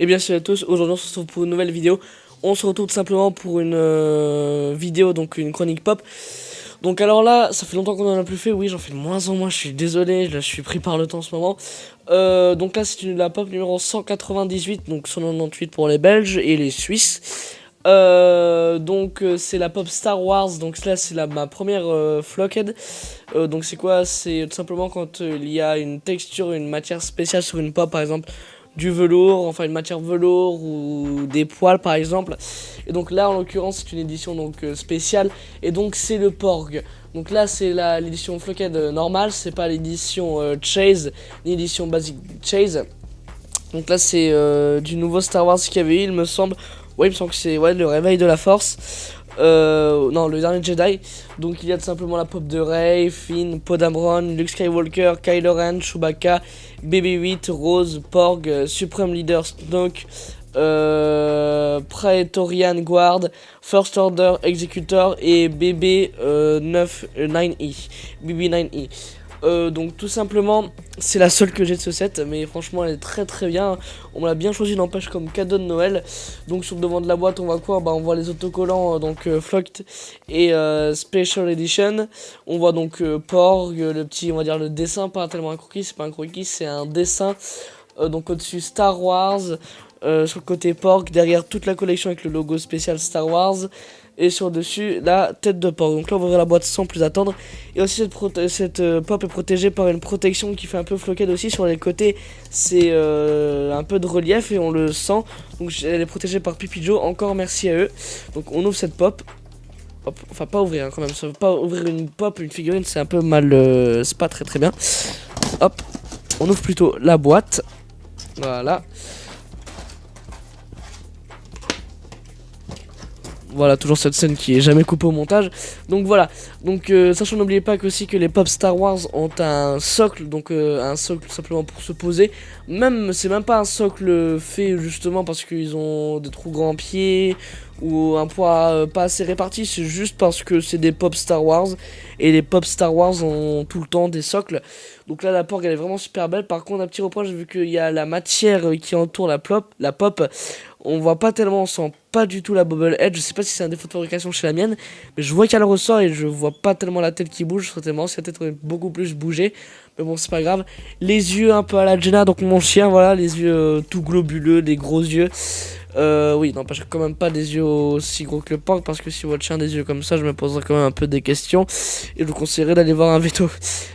Et bien salut à tous, aujourd'hui on se retrouve pour une nouvelle vidéo. On se retrouve tout simplement pour une vidéo, donc une chronique pop. Donc alors là, ça fait longtemps qu'on en a plus fait, oui j'en fais de moins en moins, je suis désolé, là je suis pris par le temps en ce moment. Donc là c'est la pop numéro 198, donc 198 pour les Belges et les Suisses. C'est la pop Star Wars, donc là c'est ma première Flockhead. Donc c'est quoi? C'est tout simplement quand il y a une texture, une matière spéciale sur une pop, par exemple du velours, enfin une matière velours ou des poils par exemple. Et donc là en l'occurrence c'est une édition donc spéciale, et donc c'est le Porg. Donc là c'est l'édition Flockhead normale, c'est pas l'édition Chase ni l'édition Basic Chase. Donc là c'est du nouveau Star Wars qu'il y avait eu, il me semble. Ouais, il me semble que c'est le réveil de la force. Non, le dernier Jedi. Donc il y a tout simplement la pop de Rey, Finn, Poe Dameron, Luke Skywalker, Kylo Ren, Chewbacca, BB-8, Rose, Porg, Supreme Leader Snoke, Praetorian Guard, First Order Executor et BB9E. BB9E. Donc tout simplement c'est la seule que j'ai de ce set, mais franchement elle est très très bien. On l'a bien choisi, n'empêche, comme cadeau de Noël. Donc sur le devant de la boîte on voit quoi? On voit les autocollants Flocked et Special Edition. On voit donc Porg, le petit, on va dire le dessin, pas tellement un croquis, c'est pas un croquis, c'est un dessin. Donc au-dessus Star Wars, sur le côté Porg, derrière toute la collection avec le logo spécial Star Wars, et sur dessus la tête de Porg. Donc là on va ouvrir la boîte sans plus attendre. Et aussi cette pop est protégée par une protection qui fait un peu Flockhead aussi. Sur les côtés c'est un peu de relief et on le sent. Donc elle est protégée par Pipi Joe, encore merci à eux. Donc on ouvre cette pop. Hop, enfin pas ouvrir hein, quand même, ça veut pas ouvrir une pop, une figurine, c'est un peu mal, c'est pas très très bien. Hop, on ouvre plutôt la boîte. Voilà. Voilà, toujours cette scène qui est jamais coupée au montage. Donc voilà, donc sachant, n'oubliez pas aussi que les pop Star Wars ont un socle, donc un socle simplement pour se poser. Même, c'est même pas un socle fait justement parce qu'ils ont des trop grands pieds ou un poids pas assez réparti, c'est juste parce que c'est des pop Star Wars, et les pop Star Wars ont tout le temps des socles. Donc là la Porg elle est vraiment super belle. Par contre un petit reproche, vu qu'il y a la matière qui entoure la pop, on voit pas tellement, on sent pas du tout la bubble edge. Je sais pas si c'est un défaut de fabrication chez la mienne, mais je vois qu'elle ressort et je vois pas tellement la tête qui bouge. Certainement si la tête aurait beaucoup plus bougé, mais bon c'est pas grave. Les yeux un peu à la Jenna, donc mon chien, voilà, les yeux tout globuleux, des gros yeux. Oui, non, parce que quand même pas des yeux aussi gros que le Porg, parce que si votre chien a des yeux comme ça, je me poserais quand même un peu des questions et je vous conseillerais d'aller voir un veto.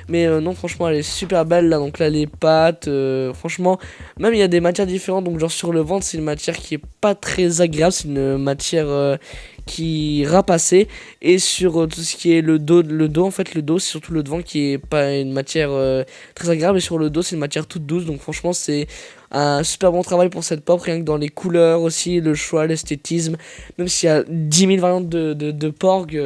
Mais non, franchement, elle est super belle là. Donc là, les pattes, franchement, même il y a des matières différentes. Donc, genre sur le ventre, c'est une matière qui est pas très agréable, c'est une matière qui rapassée. Et sur tout ce qui est le dos, en fait, le dos, c'est surtout le devant qui est pas une matière très agréable, et sur le dos, c'est une matière toute douce. Donc, franchement, c'est un super bon travail pour cette pop, rien que dans les couleurs aussi, le choix, l'esthétisme. Même s'il y a 10 000 variantes de Porg,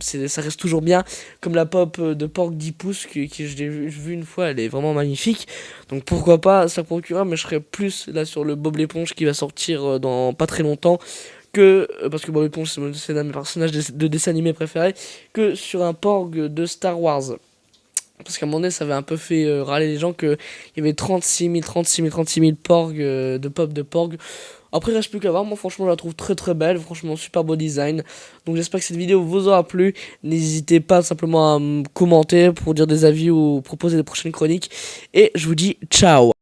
ça reste toujours bien. Comme la pop de Porg 10 pouces, que je l'ai vu une fois, elle est vraiment magnifique. Donc pourquoi pas ça procurera, mais je serais plus là sur le Bob l'éponge qui va sortir dans pas très longtemps. Parce que Bob l'éponge c'est l'un de mes personnages de dessin animé préférés, que sur un Porg de Star Wars. Parce qu'à un moment donné, ça avait un peu fait râler les gens qu'il y avait 36 000 Porg, de pop de Porg. Après, il reste plus qu'à voir. Moi, franchement, je la trouve très très belle. Franchement, super beau design. Donc, j'espère que cette vidéo vous aura plu. N'hésitez pas simplement à me commenter pour dire des avis ou proposer des prochaines chroniques. Et je vous dis ciao!